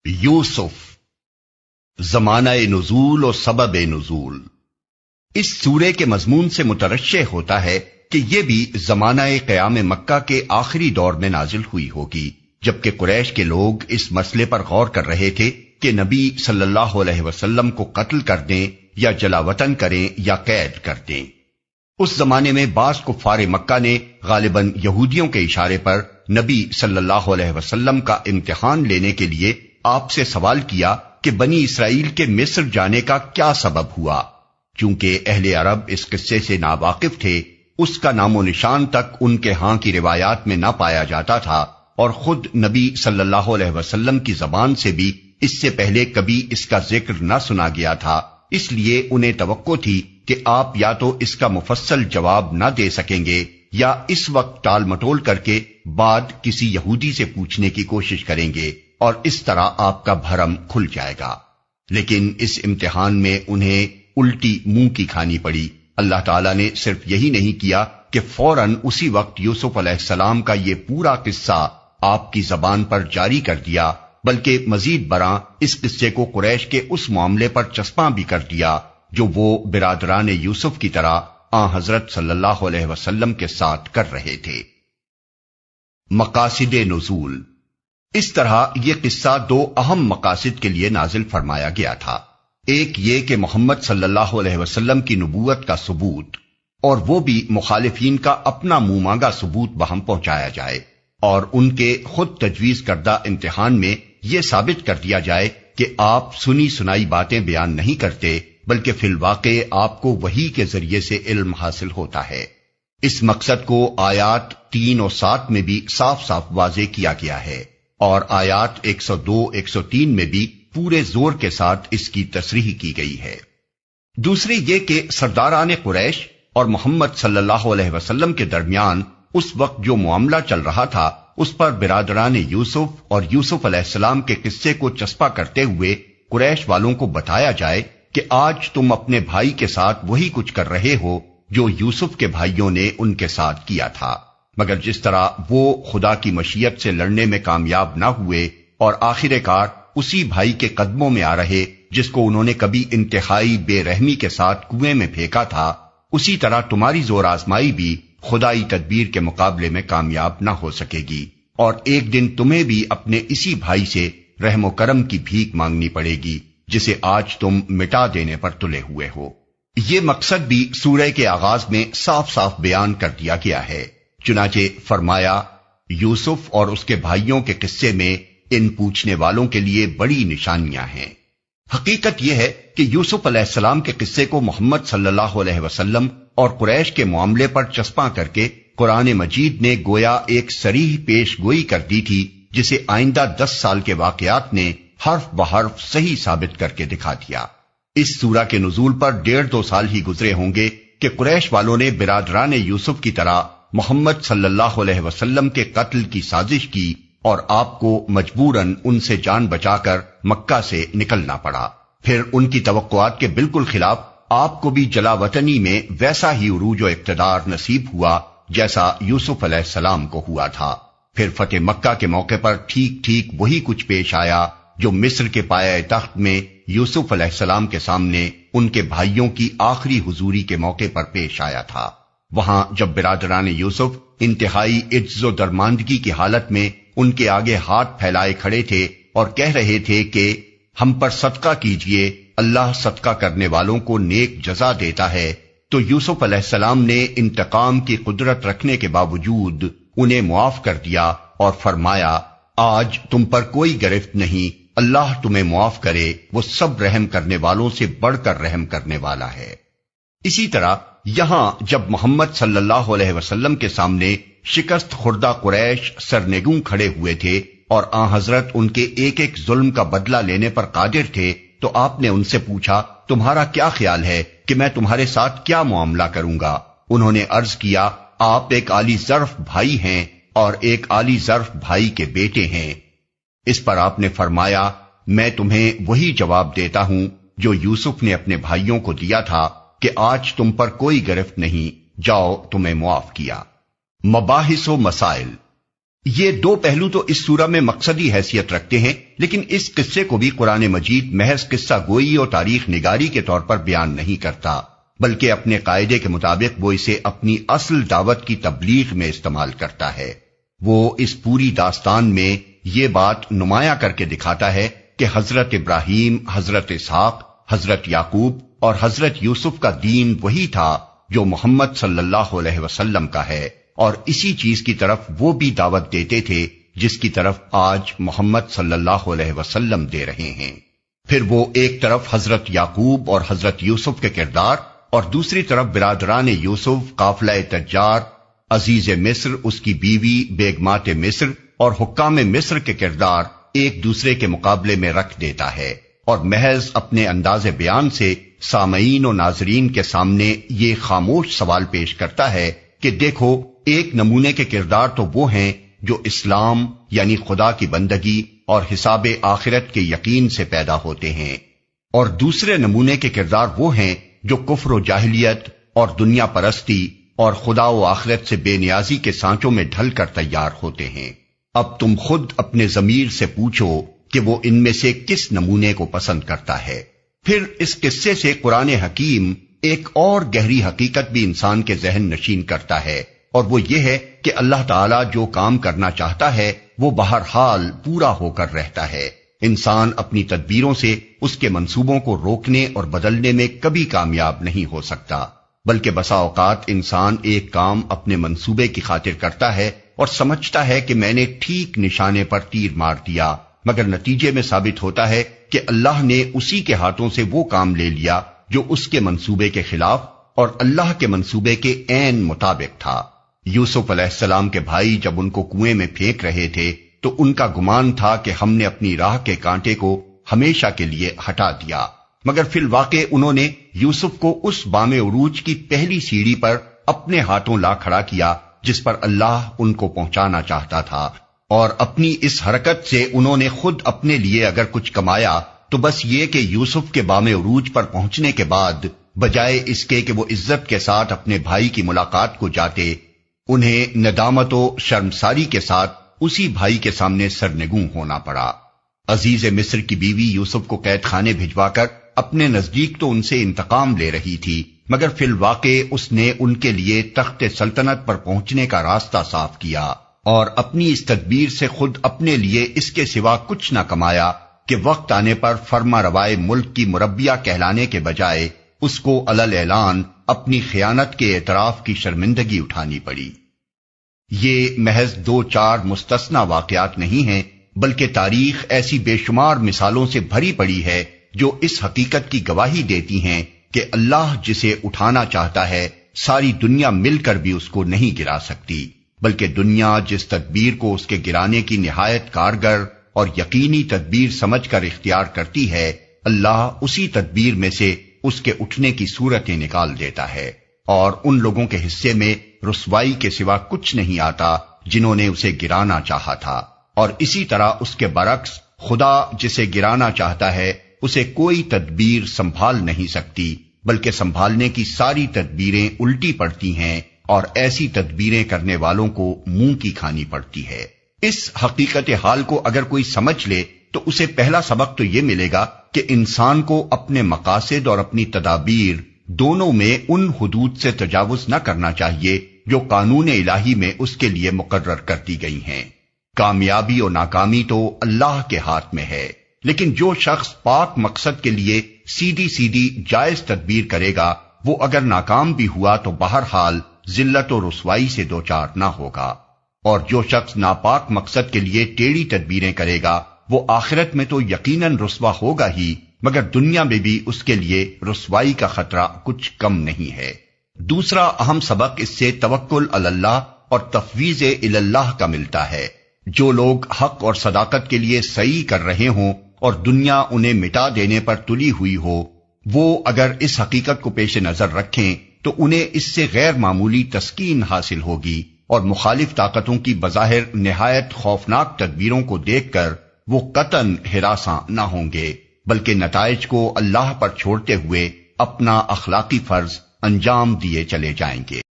یوسف، زمانہ نزول و سبب نزول۔ اس سورے کے مضمون سے مترشح ہوتا ہے کہ یہ بھی زمانہ قیام مکہ کے آخری دور میں نازل ہوئی ہوگی، جبکہ قریش کے لوگ اس مسئلے پر غور کر رہے تھے کہ نبی صلی اللہ علیہ وسلم کو قتل کر دیں یا جلا وطن کریں یا قید کر دیں۔ اس زمانے میں بعض کفار مکہ نے غالباً یہودیوں کے اشارے پر نبی صلی اللہ علیہ وسلم کا امتحان لینے کے لیے آپ سے سوال کیا کہ بنی اسرائیل کے مصر جانے کا کیا سبب ہوا۔ چونکہ اہل عرب اس قصے سے ناواقف تھے، اس کا نام و نشان تک ان کے ہاں کی روایات میں نہ پایا جاتا تھا، اور خود نبی صلی اللہ علیہ وسلم کی زبان سے بھی اس سے پہلے کبھی اس کا ذکر نہ سنا گیا تھا، اس لیے انہیں توقع تھی کہ آپ یا تو اس کا مفصل جواب نہ دے سکیں گے یا اس وقت ٹال مٹول کر کے بعد کسی یہودی سے پوچھنے کی کوشش کریں گے، اور اس طرح آپ کا بھرم کھل جائے گا۔ لیکن اس امتحان میں انہیں الٹی منہ کی کھانی پڑی۔ اللہ تعالیٰ نے صرف یہی نہیں کیا کہ فوراً اسی وقت یوسف علیہ السلام کا یہ پورا قصہ آپ کی زبان پر جاری کر دیا، بلکہ مزید برآں اس قصے کو قریش کے اس معاملے پر چسپاں بھی کر دیا جو وہ برادران یوسف کی طرح حضرت صلی اللہ علیہ وسلم کے ساتھ کر رہے تھے۔ مقاصد نزول۔ اس طرح یہ قصہ دو اہم مقاصد کے لیے نازل فرمایا گیا تھا۔ ایک یہ کہ محمد صلی اللہ علیہ وسلم کی نبوت کا ثبوت، اور وہ بھی مخالفین کا اپنا منہ مانگا ثبوت بہم پہنچایا جائے، اور ان کے خود تجویز کردہ امتحان میں یہ ثابت کر دیا جائے کہ آپ سنی سنائی باتیں بیان نہیں کرتے، بلکہ فی الواقع آپ کو وحی کے ذریعے سے علم حاصل ہوتا ہے۔ اس مقصد کو آیات 3 اور 7 میں بھی صاف صاف واضح کیا گیا ہے، اور آیات 102 103 میں بھی پورے زور کے ساتھ اس کی تصریح کی گئی ہے۔ دوسری یہ کہ سرداران قریش اور محمد صلی اللہ علیہ وسلم کے درمیان اس وقت جو معاملہ چل رہا تھا، اس پر برادران یوسف اور یوسف علیہ السلام کے قصے کو چسپاں کرتے ہوئے قریش والوں کو بتایا جائے کہ آج تم اپنے بھائی کے ساتھ وہی کچھ کر رہے ہو جو یوسف کے بھائیوں نے ان کے ساتھ کیا تھا، مگر جس طرح وہ خدا کی مشیت سے لڑنے میں کامیاب نہ ہوئے اور آخر کار اسی بھائی کے قدموں میں آ رہے جس کو انہوں نے کبھی انتہائی بے رحمی کے ساتھ کنویں میں پھینکا تھا، اسی طرح تمہاری زور آزمائی بھی خدائی تدبیر کے مقابلے میں کامیاب نہ ہو سکے گی، اور ایک دن تمہیں بھی اپنے اسی بھائی سے رحم و کرم کی بھیک مانگنی پڑے گی جسے آج تم مٹا دینے پر تلے ہوئے ہو۔ یہ مقصد بھی سورہ کے آغاز میں صاف صاف بیان کر دیا گیا ہے۔ چنانچہ فرمایا، یوسف اور اس کے بھائیوں کے قصے میں ان پوچھنے والوں کے لیے بڑی نشانیاں ہیں۔ حقیقت یہ ہے کہ یوسف علیہ السلام کے قصے کو محمد صلی اللہ علیہ وسلم اور قریش کے معاملے پر چسپاں کر کے قرآن مجید نے گویا ایک صریح پیش گوئی کر دی تھی، جسے آئندہ 10 سال کے واقعات نے حرف بحرف صحیح ثابت کر کے دکھا دیا۔ اس سورہ کے نزول پر 1.5-2 سال ہی گزرے ہوں گے کہ قریش والوں نے برادران یوسف کی طرح محمد صلی اللہ علیہ وسلم کے قتل کی سازش کی، اور آپ کو مجبوراً ان سے جان بچا کر مکہ سے نکلنا پڑا۔ پھر ان کی توقعات کے بالکل خلاف آپ کو بھی جلا وطنی میں ویسا ہی عروج و اقتدار نصیب ہوا جیسا یوسف علیہ السلام کو ہوا تھا۔ پھر فتح مکہ کے موقع پر ٹھیک ٹھیک وہی کچھ پیش آیا جو مصر کے پایہ تخت میں یوسف علیہ السلام کے سامنے ان کے بھائیوں کی آخری حضوری کے موقع پر پیش آیا تھا۔ وہاں جب برادران یوسف انتہائی عجز و درماندگی کی حالت میں ان کے آگے ہاتھ پھیلائے کھڑے تھے اور کہہ رہے تھے کہ ہم پر صدقہ کیجئے، اللہ صدقہ کرنے والوں کو نیک جزا دیتا ہے، تو یوسف علیہ السلام نے انتقام کی قدرت رکھنے کے باوجود انہیں معاف کر دیا اور فرمایا، آج تم پر کوئی گرفت نہیں، اللہ تمہیں معاف کرے، وہ سب رحم کرنے والوں سے بڑھ کر رحم کرنے والا ہے۔ اسی طرح یہاں جب محمد صلی اللہ علیہ وسلم کے سامنے شکست خوردہ قریش سرنگوں کھڑے ہوئے تھے اور حضرت ان کے ایک ایک ظلم کا بدلہ لینے پر قادر تھے، تو آپ نے ان سے پوچھا، تمہارا کیا خیال ہے کہ میں تمہارے ساتھ کیا معاملہ کروں گا؟ انہوں نے عرض کیا، آپ ایک عالی ظرف بھائی ہیں اور ایک عالی ظرف بھائی کے بیٹے ہیں۔ اس پر آپ نے فرمایا، میں تمہیں وہی جواب دیتا ہوں جو یوسف نے اپنے بھائیوں کو دیا تھا کہ آج تم پر کوئی گرفت نہیں، جاؤ تمہیں معاف کیا۔ مباحث و مسائل۔ یہ دو پہلو تو اس سورہ میں مقصدی حیثیت رکھتے ہیں، لیکن اس قصے کو بھی قرآن مجید محض قصہ گوئی اور تاریخ نگاری کے طور پر بیان نہیں کرتا، بلکہ اپنے قاعدے کے مطابق وہ اسے اپنی اصل دعوت کی تبلیغ میں استعمال کرتا ہے۔ وہ اس پوری داستان میں یہ بات نمایاں کر کے دکھاتا ہے کہ حضرت ابراہیم، حضرت اسحاق، حضرت یعقوب اور حضرت یوسف کا دین وہی تھا جو محمد صلی اللہ علیہ وسلم کا ہے، اور اسی چیز کی طرف وہ بھی دعوت دیتے تھے جس کی طرف آج محمد صلی اللہ علیہ وسلم دے رہے ہیں۔ پھر وہ ایک طرف حضرت یعقوب اور حضرت یوسف کے کردار، اور دوسری طرف برادران یوسف، قافلہ تجار، عزیز مصر، اس کی بیوی، بیگمات مصر اور حکام مصر کے کردار ایک دوسرے کے مقابلے میں رکھ دیتا ہے، اور محض اپنے انداز بیان سے سامعین و ناظرین کے سامنے یہ خاموش سوال پیش کرتا ہے کہ دیکھو، ایک نمونے کے کردار تو وہ ہیں جو اسلام یعنی خدا کی بندگی اور حساب آخرت کے یقین سے پیدا ہوتے ہیں، اور دوسرے نمونے کے کردار وہ ہیں جو کفر و جاہلیت اور دنیا پرستی اور خدا و آخرت سے بے نیازی کے سانچوں میں ڈھل کر تیار ہوتے ہیں۔ اب تم خود اپنے ضمیر سے پوچھو کہ وہ ان میں سے کس نمونے کو پسند کرتا ہے۔ پھر اس قصے سے قرآن حکیم ایک اور گہری حقیقت بھی انسان کے ذہن نشین کرتا ہے، اور وہ یہ ہے کہ اللہ تعالیٰ جو کام کرنا چاہتا ہے وہ بہرحال پورا ہو کر رہتا ہے۔ انسان اپنی تدبیروں سے اس کے منصوبوں کو روکنے اور بدلنے میں کبھی کامیاب نہیں ہو سکتا، بلکہ بسا اوقات انسان ایک کام اپنے منصوبے کی خاطر کرتا ہے اور سمجھتا ہے کہ میں نے ٹھیک نشانے پر تیر مار دیا، مگر نتیجے میں ثابت ہوتا ہے کہ اللہ نے اسی کے ہاتھوں سے وہ کام لے لیا جو اس کے منصوبے کے خلاف اور اللہ کے منصوبے کے عین مطابق تھا۔ یوسف علیہ السلام کے بھائی جب ان کو کنویں میں پھینک رہے تھے تو ان کا گمان تھا کہ ہم نے اپنی راہ کے کانٹے کو ہمیشہ کے لیے ہٹا دیا، مگر فی الواقع انہوں نے یوسف کو اس بام عروج کی پہلی سیڑھی پر اپنے ہاتھوں لا کھڑا کیا جس پر اللہ ان کو پہنچانا چاہتا تھا، اور اپنی اس حرکت سے انہوں نے خود اپنے لیے اگر کچھ کمایا تو بس یہ کہ یوسف کے بام عروج پر پہنچنے کے بعد بجائے اس کے کہ وہ عزت کے ساتھ اپنے بھائی کی ملاقات کو جاتے، انہیں ندامت و شرمساری کے ساتھ اسی بھائی کے سامنے سرنگوں ہونا پڑا۔ عزیز مصر کی بیوی یوسف کو قید خانے بھجوا کر اپنے نزدیک تو ان سے انتقام لے رہی تھی، مگر فی الواقع اس نے ان کے لیے تخت سلطنت پر پہنچنے کا راستہ صاف کیا، اور اپنی اس تدبیر سے خود اپنے لیے اس کے سوا کچھ نہ کمایا کہ وقت آنے پر فرما روائے ملک کی مربیہ کہلانے کے بجائے اس کو علل اعلان اپنی خیانت کے اعتراف کی شرمندگی اٹھانی پڑی۔ یہ محض 2-4 مستثنی واقعات نہیں ہیں، بلکہ تاریخ ایسی بے شمار مثالوں سے بھری پڑی ہے جو اس حقیقت کی گواہی دیتی ہیں کہ اللہ جسے اٹھانا چاہتا ہے ساری دنیا مل کر بھی اس کو نہیں گرا سکتی، بلکہ دنیا جس تدبیر کو اس کے گرانے کی نہایت کارگر اور یقینی تدبیر سمجھ کر اختیار کرتی ہے، اللہ اسی تدبیر میں سے اس کے اٹھنے کی صورتیں نکال دیتا ہے، اور ان لوگوں کے حصے میں رسوائی کے سوا کچھ نہیں آتا جنہوں نے اسے گرانا چاہا تھا، اور اسی طرح اس کے برعکس خدا جسے گرانا چاہتا ہے اسے کوئی تدبیر سنبھال نہیں سکتی، بلکہ سنبھالنے کی ساری تدبیریں الٹی پڑتی ہیں، اور ایسی تدبیریں کرنے والوں کو منہ کی کھانی پڑتی ہے۔ اس حقیقت حال کو اگر کوئی سمجھ لے تو اسے پہلا سبق تو یہ ملے گا کہ انسان کو اپنے مقاصد اور اپنی تدابیر دونوں میں ان حدود سے تجاوز نہ کرنا چاہیے جو قانون الہی میں اس کے لیے مقرر کر دی گئی ہیں۔ کامیابی اور ناکامی تو اللہ کے ہاتھ میں ہے، لیکن جو شخص پاک مقصد کے لیے سیدھی جائز تدبیر کرے گا وہ اگر ناکام بھی ہوا تو بہرحال ذلت و رسوائی سے دوچار نہ ہوگا، اور جو شخص ناپاک مقصد کے لیے ٹیڑھی تدبیریں کرے گا وہ آخرت میں تو یقیناً رسوا ہوگا ہی، مگر دنیا میں بھی اس کے لیے رسوائی کا خطرہ کچھ کم نہیں ہے۔ دوسرا اہم سبق اس سے توکل علی اللہ اور تفویض الی اللہ کا ملتا ہے۔ جو لوگ حق اور صداقت کے لیے سعی کر رہے ہوں اور دنیا انہیں مٹا دینے پر تلی ہوئی ہو، وہ اگر اس حقیقت کو پیش نظر رکھیں تو انہیں اس سے غیر معمولی تسکین حاصل ہوگی، اور مخالف طاقتوں کی بظاہر نہایت خوفناک تدبیروں کو دیکھ کر وہ قطعاً ہراساں نہ ہوں گے، بلکہ نتائج کو اللہ پر چھوڑتے ہوئے اپنا اخلاقی فرض انجام دیے چلے جائیں گے۔